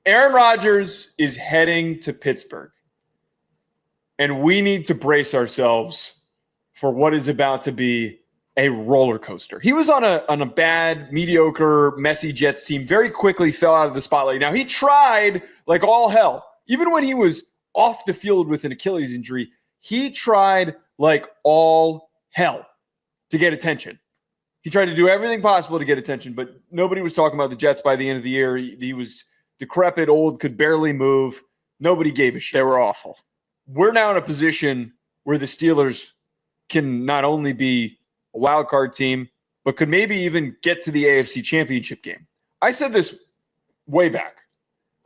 Aaron Rodgers is heading to Pittsburgh, and we need to brace ourselves for what is about to be a roller coaster. He was on a bad, mediocre, messy Jets team, very quickly fell out of the spotlight. Now, he tried like all hell. Even when he was off the field with an Achilles injury, he tried like all hell to get attention. He tried to do everything possible to get attention, but nobody was talking about the Jets by the end of the year. He was decrepit, old, could barely move. Nobody gave a shit. They were awful. We're now in a position where the Steelers can not only be a wild card team, but could maybe even get to the AFC Championship game. I said this way back.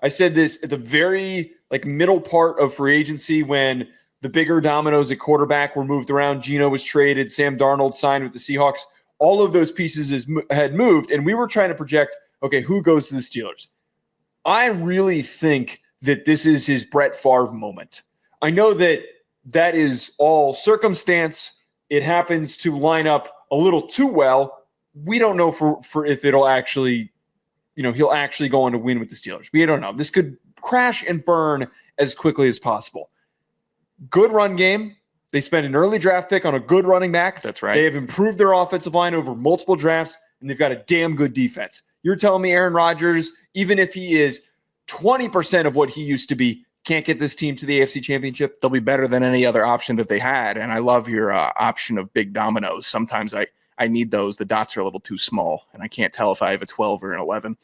I said this at the very middle part of free agency when the bigger dominoes at quarterback were moved around. Geno was traded. Sam Darnold signed with the Seahawks. All of those pieces had moved, and we were trying to project, okay, who goes to the Steelers? I really think that this is his Brett Favre moment. I know that is all circumstance. It happens to line up a little too well. We don't know for if it'll actually, he'll actually go on to win with the Steelers. We don't know. This could crash and burn as quickly as possible. Good run game. They spent an early draft pick on a good running back. That's right. They have improved their offensive line over multiple drafts, and they've got a damn good defense. You're telling me Aaron Rodgers, even if he is 20% of what he used to be, can't get this team to the AFC Championship? They'll be better than any other option that they had. And I love your option of big dominoes. Sometimes I need those. The dots are a little too small, and I can't tell if I have a 12 or an 11.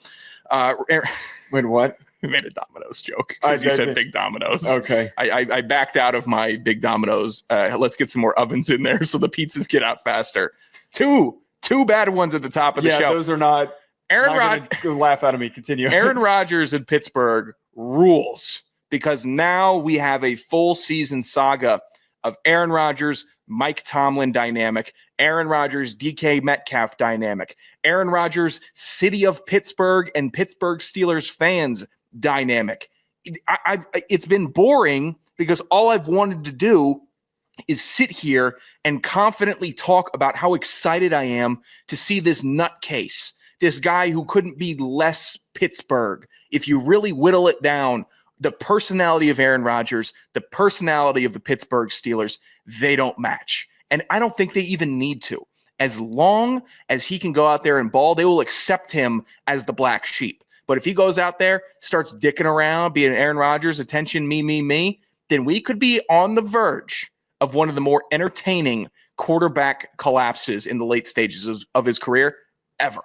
Wait, what? We made a dominoes joke because you said big dominoes. Okay. I backed out of my big dominoes. Let's get some more ovens in there so the pizzas get out faster. Two bad ones at the top of the show. Yeah, those are not. Aaron Rodgers, laugh out of me. Continue. Aaron Rodgers in Pittsburgh rules because now we have a full season saga of Aaron Rodgers, Mike Tomlin dynamic, Aaron Rodgers, DK Metcalf dynamic, Aaron Rodgers, city of Pittsburgh and Pittsburgh Steelers fans dynamic. It's been boring because all I've wanted to do is sit here and confidently talk about how excited I am to see this nutcase, this guy who couldn't be less Pittsburgh. If you really whittle it down, the personality of Aaron Rodgers, the personality of the Pittsburgh Steelers, they don't match. And I don't think they even need to. As long as he can go out there and ball, they will accept him as the black sheep. But if he goes out there, starts dicking around, being Aaron Rodgers, attention, me, then we could be on the verge of one of the more entertaining quarterback collapses in the late stages of his career ever.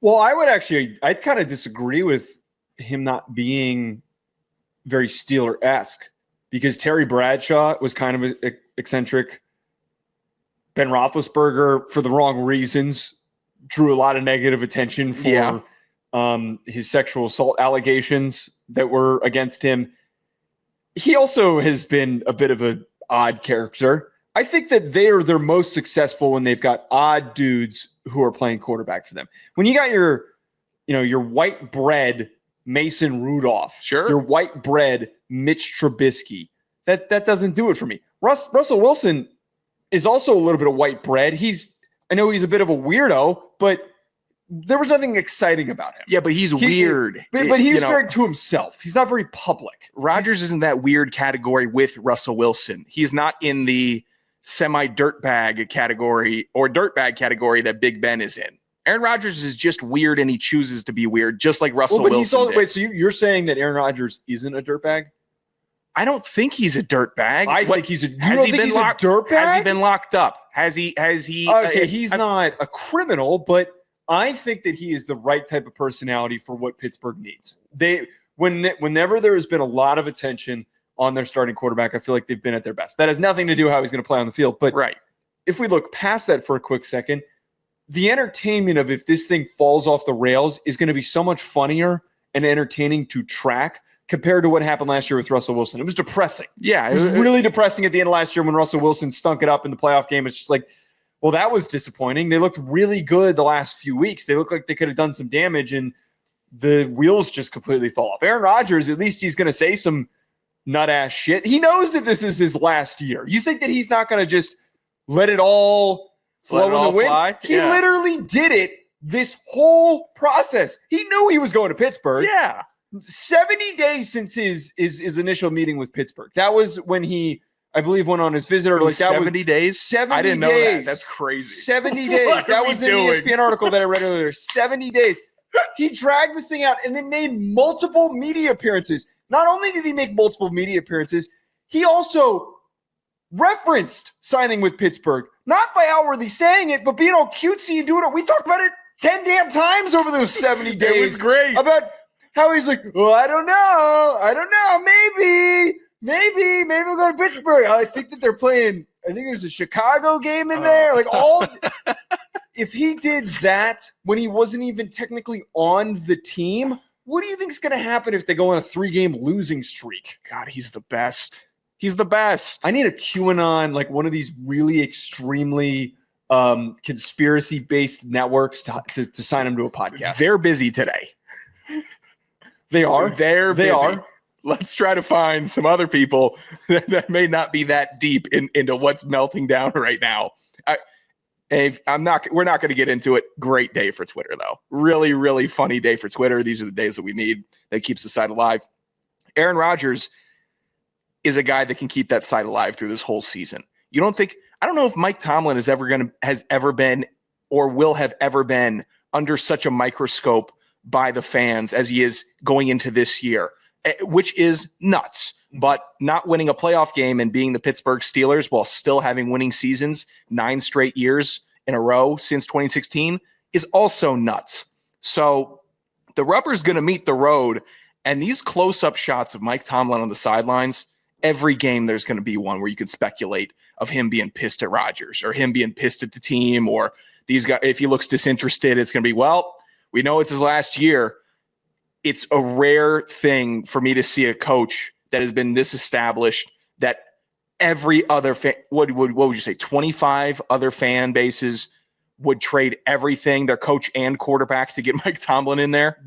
Well, I'd kind of disagree with him not being very Steeler-esque because Terry Bradshaw was kind of eccentric. Ben Roethlisberger, for the wrong reasons, drew a lot of negative attention for his sexual assault allegations that were against him. He also has been a bit of an odd character. I think that they are their most successful when they've got odd dudes who are playing quarterback for them. When you got your white bread Mason Rudolph, sure, your white bread Mitch Trubisky, that doesn't do it for me. Russell Wilson is also a little bit of white bread. I know he's a bit of a weirdo, but there was nothing exciting about him. Yeah, but he's weird. But he's very to himself. He's not very public. Rodgers isn't that weird category with Russell Wilson. He's not in the semi-dirtbag category or dirtbag category that Big Ben is in. Aaron Rodgers is just weird, and he chooses to be weird, just like Russell Wilson did. Wait, so you're saying that Aaron Rodgers isn't a dirtbag? I don't think he's a dirtbag. I think he's a. You don't think he's a dirtbag? Has he been locked up? Has he? Okay, he's not a criminal, but I think that he is the right type of personality for what Pittsburgh needs. Whenever there has been a lot of attention on their starting quarterback, I feel like they've been at their best. That has nothing to do with how he's going to play on the field. But right. If we look past that for a quick second, the entertainment of if this thing falls off the rails is going to be so much funnier and entertaining to track compared to what happened last year with Russell Wilson. It was depressing. Yeah. It was really depressing at the end of last year when Russell Wilson stunk it up in the playoff game. It's just like, well, that was disappointing. They looked really good the last few weeks. They looked like they could have done some damage, and the wheels just completely fall off. Aaron Rodgers, at least he's going to say some nut-ass shit. He knows that this is his last year. You think that he's not going to just let it all flow in the wind? Fly? He literally did it this whole process. He knew he was going to Pittsburgh. Yeah. 70 days since his initial meeting with Pittsburgh. That was when he, I believe, went on his visit. Or like that 70 days? 70 I didn't know days. that. That's crazy. 70 days. That was in the doing? ESPN article that I read earlier. 70 days. He dragged this thing out and then made multiple media appearances. Not only did he make multiple media appearances, he also referenced signing with Pittsburgh. Not by outwardly saying it, but being all cutesy and doing it. We talked about it 10 damn times over those 70 days. It was great. About how he's like, well, I don't know. Maybe we'll go to Pittsburgh. I think that they're playing, I think there's a Chicago game in there. Like all, if he did that when he wasn't even technically on the team, what do you think is going to happen if they go on a 3-game losing streak? God, he's the best. He's the best. I need a QAnon, like one of these really extremely conspiracy-based networks to sign him to a podcast. They're busy today. They are. They busy. are. Let's try to find some other people that may not be that deep into what's melting down right now. We're not going to get into it. Great day for Twitter, though. Really, really funny day for Twitter. These are the days that we need that keeps the site alive. Aaron Rodgers is a guy that can keep that site alive through this whole season. I don't know if Mike Tomlin has ever been or will have ever been under such a microscope by the fans as he is going into this year, which is nuts. But not winning a playoff game and being the Pittsburgh Steelers while still having winning seasons 9 straight years in a row since 2016 is also nuts. So the rubber's going to meet the road, and these close-up shots of Mike Tomlin on the sidelines, every game there's going to be one where you could speculate of him being pissed at Rodgers or him being pissed at the team, or these guys, if he looks disinterested, it's going to be, well, we know it's his last year. It's a rare thing for me to see a coach that has been this established that every other what would you say, 25 other fan bases would trade everything, their coach and quarterback, to get Mike Tomlin in there?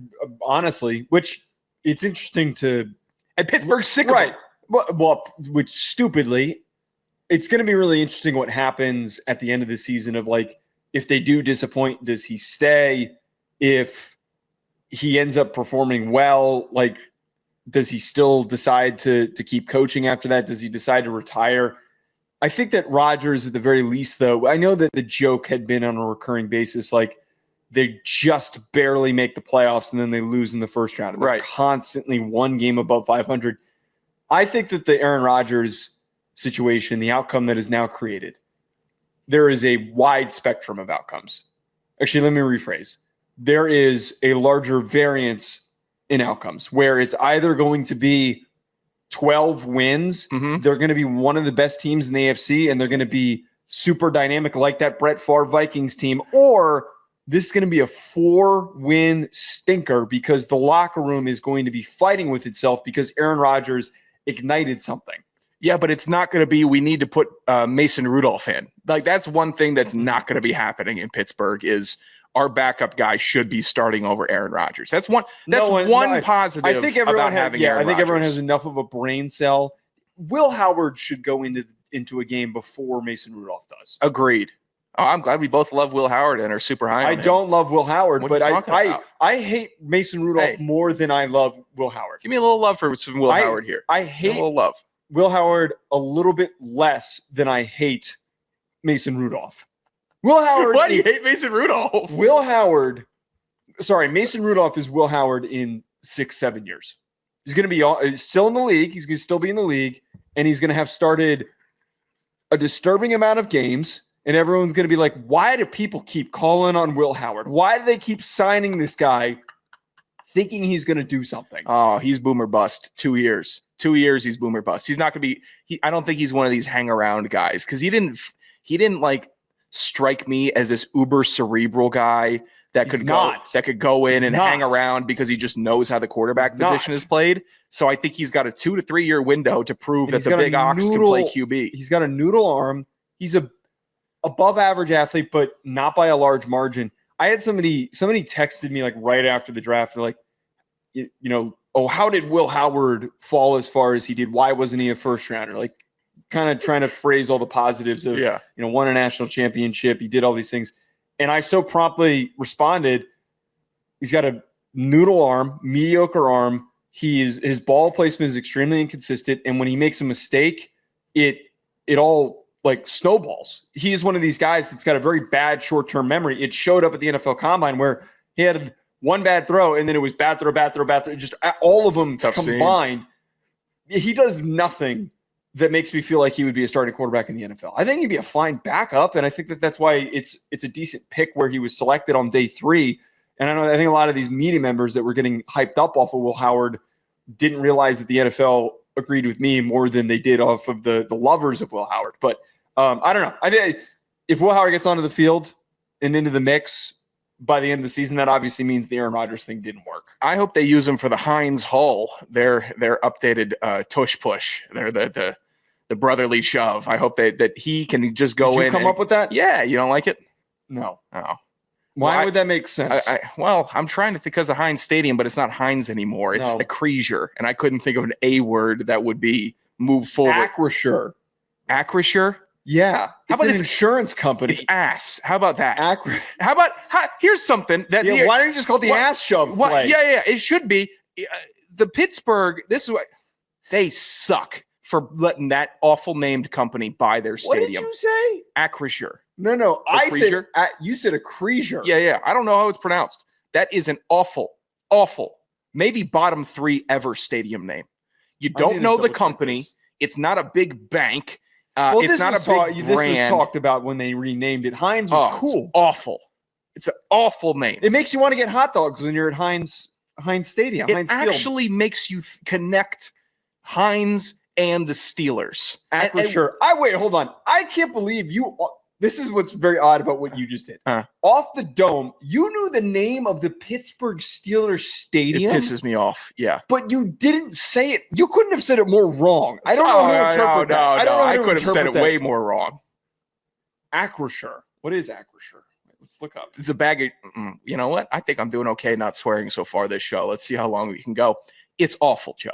Honestly, which it's interesting to... And Pittsburgh's sick right. of it. Well, which stupidly, it's going to be really interesting what happens at the end of the season of, like, if they do disappoint, does he stay? If he ends up performing well, like, does he still decide to keep coaching after that? Does he decide to retire? I think that Rodgers, at the very least, though, I know that the joke had been on a recurring basis, like, they just barely make the playoffs and then they lose in the first round. And they're constantly one game above 500. I think that the Aaron Rodgers situation, the outcome that is now created, there is a wide spectrum of outcomes. Actually, let me rephrase. There is a larger variance in outcomes where it's either going to be 12 wins. Mm-hmm. They're going to be one of the best teams in the AFC, and they're going to be super dynamic like that Brett Favre Vikings team, or this is going to be a 4-win stinker because the locker room is going to be fighting with itself because Aaron Rodgers ignited something. Yeah, but it's not going to be, we need to put Mason Rudolph in. Like, that's one thing that's not going to be happening in Pittsburgh is our backup guy should be starting over Aaron Rodgers. That's one positive I think everyone about having Aaron I think everyone Rodgers. has enough of a brain cell. Will Howard should go into a game before Mason Rudolph does. Agreed. Oh, I'm glad we both love Will Howard and are super high on him. I don't love Will Howard, What but are you talking about? I hate Mason Rudolph more than I love Will Howard. Give me a little love for some Will Howard here. I hate a little love. Will Howard a little bit less than I hate Mason Rudolph. Will Howard. Why do you hate Mason Rudolph? Mason Rudolph is Will Howard in 6-7 years. He's going to be still in the league. He's going to still be in the league, and he's going to have started a disturbing amount of games. And everyone's going to be like, why do people keep calling on Will Howard? Why do they keep signing this guy thinking he's going to do something? Oh, he's boomer bust. 2 years. 2 years, he's boomer bust. He's not going to be – I don't think he's one of these hang-around guys because he didn't like strike me as this uber cerebral guy that could go in and hang around because he just knows how the quarterback position is played. So I think he's got a 2 to 3 year window to prove that the big ox can play QB. He's got a noodle arm. He's a above average athlete, but not by a large margin. I had somebody texted me like right after the draft. They're like, how did Will Howard fall as far as he did? Why wasn't he a first rounder? Like kind of trying to phrase all the positives of, won a national championship. He did all these things. And I so promptly responded, he's got a noodle arm, mediocre arm, his ball placement is extremely inconsistent, and when he makes a mistake, it all like snowballs. He is one of these guys that's got a very bad short-term memory. It showed up at the NFL Combine where he had one bad throw, and then it was bad throw, just all of them combined. He does nothing that makes me feel like he would be a starting quarterback in the NFL. I think he'd be a fine backup, and I think that's why it's a decent pick where he was selected on day 3. And I think a lot of these media members that were getting hyped up off of Will Howard didn't realize that the NFL agreed with me more than they did off of the lovers of Will Howard. But I don't know. I think if Will Howard gets onto the field and into the mix by the end of the season, that obviously means the Aaron Rodgers thing didn't work. I hope they use him for the Heinz Hull, their updated tush push. They're the brotherly shove. I hope that he can just go in. Did you come up with that? Yeah, you don't like it? No. Oh. Why would that make sense? I'm trying to think because of Heinz Stadium, but it's not Heinz anymore. It's Acrisure, and I couldn't think of an A word that would be move forward. Acrisure. Acrisure? Yeah. How about an insurance company? It's ass. How about that? How about here's something that why don't you just call it the ass shove play? Yeah, it should be. The Pittsburgh, this is what they suck for letting that awful named company buy their stadium. What did you say? Acrisure. No. You said Acrisure. Yeah. I don't know how it's pronounced. That is an awful, maybe bottom 3 ever stadium name. You don't know the company. It's not a big bank. It's not a big brand. This was talked about when they renamed it. Heinz was cool. It's awful. It's an awful name. It makes you want to get hot dogs when you're at Heinz Stadium. It actually makes you connect Heinz and the Steelers. Acrisure. Wait, hold on. I can't believe you. This is what's very odd about what you just did. Off the dome, you knew the name of the Pittsburgh Steelers stadium. It pisses me off. Yeah. But you didn't say it. You couldn't have said it more wrong. I don't know how to interpret that. I could have said it way more wrong. Acrisure. What is Acrisure? Let's look up. It's a bag of, you know what? I think I'm doing okay not swearing so far this show. Let's see how long we can go. It's awful, Joe.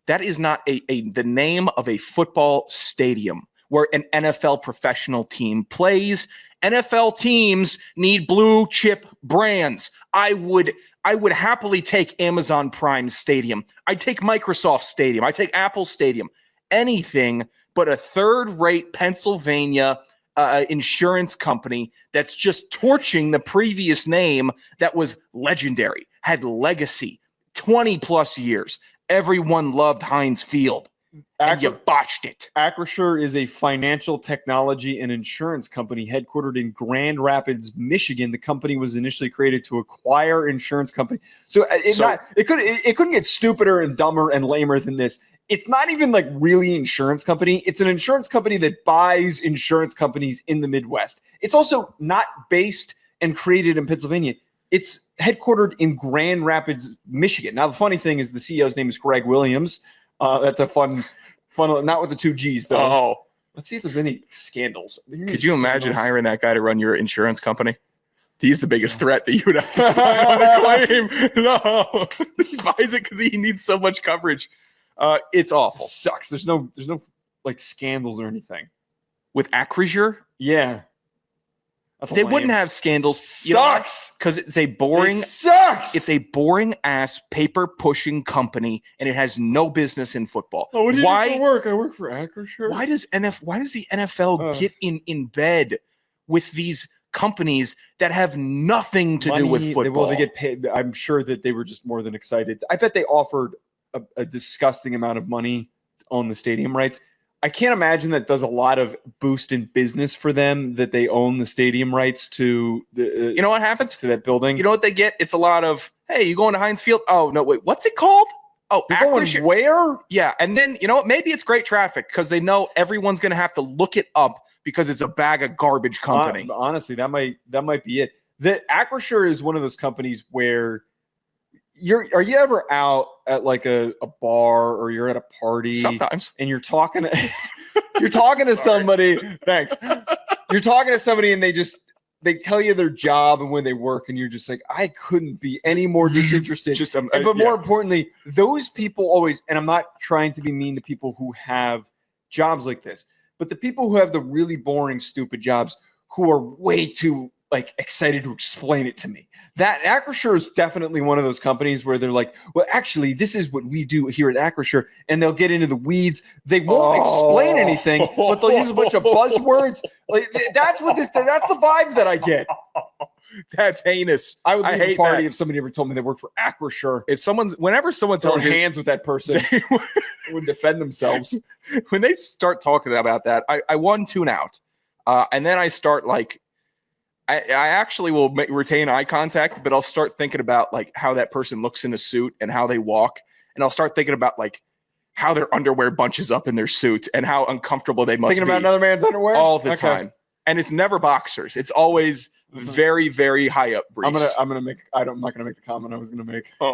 That is not the name of a football stadium where an NFL professional team plays. NFL teams need blue chip brands. I would happily take Amazon Prime Stadium. I'd take Microsoft Stadium. I'd take Apple Stadium. Anything but a third-rate Pennsylvania insurance company that's just torching the previous name that was legendary, had legacy, 20-plus years. Everyone loved Heinz Field. And you botched it. Acrisure is a financial technology and insurance company headquartered in Grand Rapids, Michigan. The company was initially created to acquire insurance company. So it couldn't get stupider and dumber and lamer than this. It's not even like really insurance company. It's an insurance company that buys insurance companies in the Midwest. It's also not based and created in Pennsylvania. It's headquartered in Grand Rapids, Michigan. Now, the funny thing is the CEO's name is Greg Williams. That's a fun, not with the 2 G's though. Oh, let's see if there's any scandals. Could you imagine hiring that guy to run your insurance company? He's the biggest threat that you would have to sign on a claim. No, he buys it because he needs so much coverage. It's awful. It sucks. There's no like scandals or anything with Acrisure. Yeah. They wouldn't have scandals. Sucks because it's a boring. It sucks. It's a boring ass paper pushing company, and it has no business in football. Oh, what do you do for work? I work for Acrisure. Why does the NFL get in bed with these companies that have nothing to do with football? Well, they get paid. I'm sure that they were just more than excited. I bet they offered a disgusting amount of money on the stadium rights. I can't imagine that does a lot of boost in business for them that they own the stadium rights to the. You know what happens to that building? You know what they get? It's a lot of, hey, you going to Heinz Field? Oh no, wait, what's it called? Oh, Acrisure. Where? Yeah, and then you know what? Maybe it's great traffic because they know everyone's going to have to look it up because it's a bag of garbage company. Honestly, that might be it. The Acrisure is one of those companies where. Are you ever out at like a bar or you're at a party sometimes and you're talking to somebody. Thanks. You're talking to somebody and they tell you their job and when they work and you're just like, I couldn't be any more disinterested. But more importantly, those people always, and I'm not trying to be mean to people who have jobs like this, but the people who have the really boring, stupid jobs who are way too like excited to explain it to me. That Acrisure is definitely one of those companies where they're like, well, actually, this is what we do here at Acrisure, and they'll get into the weeds. They won't explain anything, but they'll use a bunch of buzzwords. Like that's the vibe that I get. That's heinous. I would leave a party that. if somebody ever told me they worked for Acrisure. Whenever someone tells Throwing me hands with that person, they would defend themselves. when they start talking about that, I tune out, and then I start like. I actually will retain eye contact, but I'll start thinking about like how that person looks in a suit and how they walk. And I'll start thinking about like how their underwear bunches up in their suit and how uncomfortable they must be. Thinking about another man's underwear? All the time. And it's never boxers. It's always very, very high up briefs. I'm not gonna make the comment I was gonna make.